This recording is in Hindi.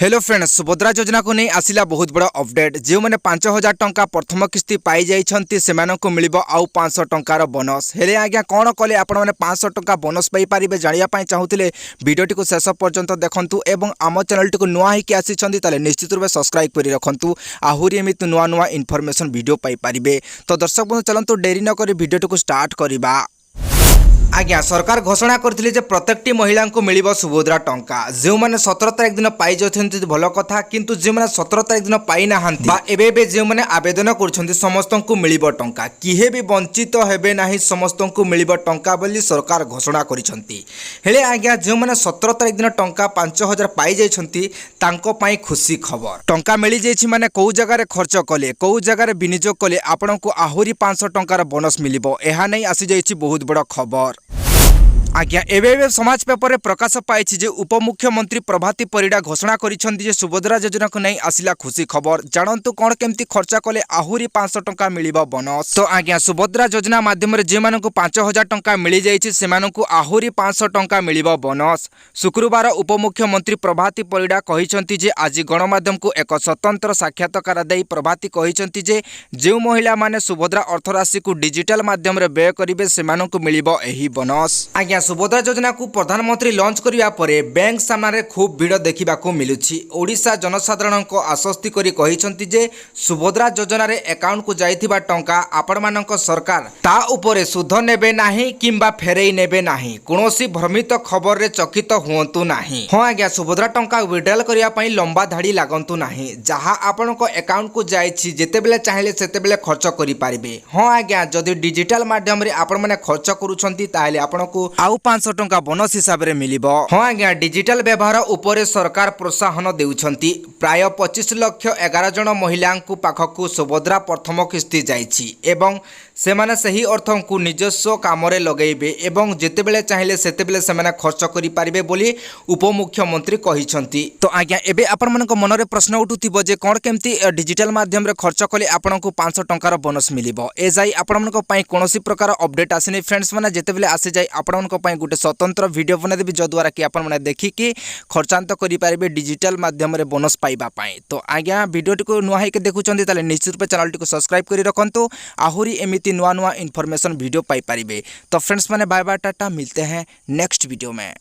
हेलो फ्रेंड्स, सुभद्रा योजना को नहीं आसिला बहुत बड़ा अपडेट। जो मैंने 5000 टंका प्रथम किस्ती पाई जाइछंती सेमानंको मिलिबो आउ 500 टंकार बोनस। हेले आज्ञा कोन कले आपण माने 500 टंका बोनस पाई पारिबे जानिया पाई चाहुतिले वीडियोटी को शेष पर्यंत देखंतु एवं आम चैनल टी को नुआ ही कि आसीछंती ताले निश्चित रूप से सब्सक्राइब करि रखंतु। आहुरी एमित नुआ नुआ इन्फॉर्मेशन वीडियो पाई पारिबे। तो दर्शक बंधु चलंतु देरी न करी वीडियोटी को स्टार्ट करिबा। आज्ञा सरकार घोषणा करथिले जे प्रत्येकटी महिला को मिलिबो सुभद्रा टंका। जो माने 17 तारिख दिन पाई जाउछन्ती भलो कथा, किंतु जे माने 17 तारिख दिन पाई नाहंती बा एबे जे माने आवेदन करछन्ती समस्त को मिलिबो टंका। किहे भी वंचित हेबे नाही, समस्त को मिलिबो टंका बोली सरकार घोषणा करिसन्ती। हेले आज्ञा जो माने 17 तारिख दिन टंका 5000 पाई जाइछन्ती तांको पाई खुशी खबर। टंका मिली जाइछि माने को जगह रे खर्च कले, को जगह रे विनियोग कले आपन को आहुरी 500 टंकार बोनस मिलिबो। एहा नै आसी जाइछि बहुत बड़ खबर। आज्ञा एबे समाज पेपर प्रकाश पाई जे उपमुख्यमंत्री प्रभाती परिडा घोषणा करिसंती जे सुभद्रा योजना को नहीं आसिला खुशी खबर। जानंतु कोन केमती खर्चा कले आहुरी 500 टंका मिलिबो बोनस। तो आज्ञा सुभद्रा योजना माध्यम रे जे मानकु 5000 टंका मिली जाइछि सेमानकु आहुरी 500 टंका मिलिबो बोनस। शुक्रवार उपमुख्यमंत्री प्रभाती परिडा कहिसंती जे आज गणमाध्यम को एक स्वतंत्र साक्षात्कार देई प्रभाती कहिसंती जे जे महिला माने सुभद्रा अर्थराशि को डिजिटल माध्यम रे व्यय करिवे सेमानकु मिलिबो एही बोनस। आज्ञा सुभद्रा योजना को प्रधानमंत्री लॉन्च करिया परे बैंक सामने खूब भीड़ देखा मिलुछि। ओडिशा जनसाधारण को आश्वस्ति करी कहिसंती जे सुभद्रा योजना रे अकाउंट को जाइथिबा टंका आपण मानक सरकार ता उपरे सुध नेबे नाही किंबा फेरई नेबे नाही। कोनोसी भ्रमित खबर रे चकित हुअंतु नाही। हां आज्ञा सुभद्रा टंका विड्रॉल करिया पई लंबा धाड़ी लागंतु नाही। जहां आपण को अकाउंट को जाइछि जेतेबेले चाहिले सेतेबेले खर्च करि पारिबे। हां आज्ञा जदि डिजिटल माध्यम रे आपण माने खर्च करूछंती ताहेले आपण को आउ 500 टंका बोनस हिसाब रे मिलिबो। हां आज्ञा डिजिटल व्यवहार उपरे सरकार प्रोत्साहन देउछंती। प्राय 25 लाख 11 जन महिला को पाखकु सुभद्रा प्रथम किस्ती जाइछि एवं सेमाने सही अर्थ को निजस्व काम रे लगेबे एवं जेतेबेले चाहिले सेतेबेले सेमाने खर्च करि पारिबे बोली उपमुख्यमंत्री कहिसंती। तो आज्ञा एबे आपण मानक मन रे प्रश्न उठुतिबो जे कोन केमती डिजिटल माध्यम रे खर्च कले आपण को 500 टंकार बोनस मिलिबो। ए जाई आपण मानक पई कोनोसी प्रकार अपडेट आसिनी फ्रेंड्स माने जेतेबेले आसे जाई आपण मानक पई गोटे स्वतंत्र वीडियो बना देबी जो द्वारा कि आपण माने देखि कि खर्चांत करि पारिबे डिजिटल माध्यम रे बोनस पाइबा पाई। तो आज्ञा वीडियोटी को नुआ है के देखुचंदी ताले निश्चित रूप चैनल को सब्सक्राइब करि रखंतु। आहुरी एमिति नुआ नुआ इन्फॉर्मेशन वीडियो पाई पारिबे। तो फ्रेंड्स माने बाय बाय टाटा, मिलते हैं नेक्स्ट वीडियो में।